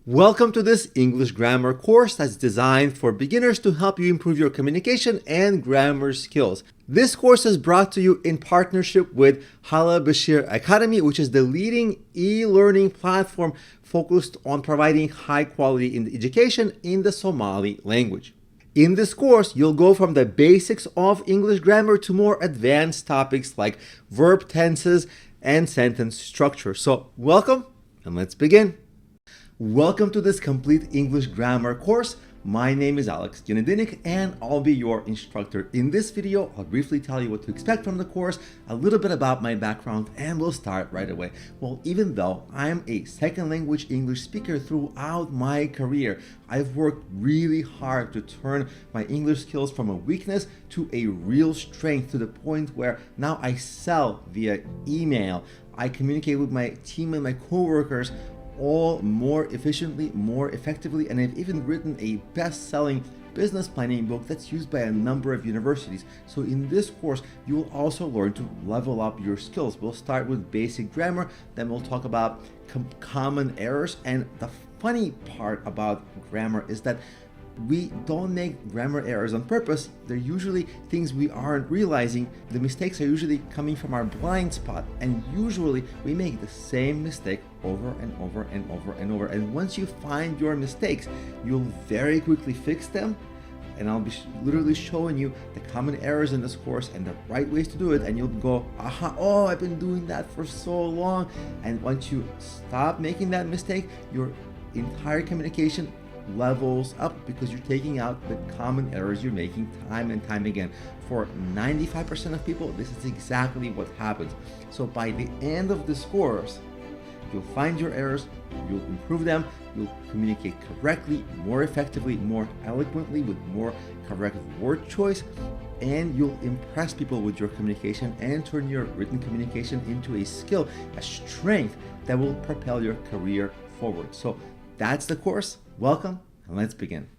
Welcome to this English grammar course that's designed for beginners to help you improve your communication and grammar skills. This course is brought to you in partnership with Gelle-bashir-Academy, which is the leading e-learning platform focused on providing high-quality education in the Somali language. In this course, you'll go from the basics of English grammar to more advanced topics like verb tenses and sentence structure. So welcome, and let's begin. Welcome to this complete English grammar course. My name is Alex Janedinik and I'll be your instructor. In this video, I'll briefly tell you what to expect from the course, a little bit about my background, and we'll start right away. Well, even though I'm a second language English speaker throughout my career, I've worked really hard to turn my English skills from a weakness to a real strength, to the point where now I sell via email. I communicate with my team and my coworkers all more efficiently, more effectively, and I've even written a best-selling business planning book that's used by a number of universities. So in this course, you will also learn to level up your skills. We'll start with basic grammar, then we'll talk about common errors. And the funny part about grammar is that we don't make grammar errors on purpose. They're usually things we aren't realizing. The mistakes are usually coming from our blind spot, and usually we make the same mistake over and over and over and over. And once you find your mistakes, you'll very quickly fix them. And I'll be literally showing you the common errors in this course and the right ways to do it. And you'll go, aha, oh, I've been doing that for so long. And once you stop making that mistake, your entire communication levels up, because you're taking out the common errors you're making time and time again. For 95% of people, this is exactly what happens. So by the end of this course, you'll find your errors, you'll improve them, you'll communicate correctly, more effectively, more eloquently, with more correct word choice, and you'll impress people with your communication and turn your written communication into a skill, a strength that will propel your career forward. So that's the course. Welcome, and let's begin.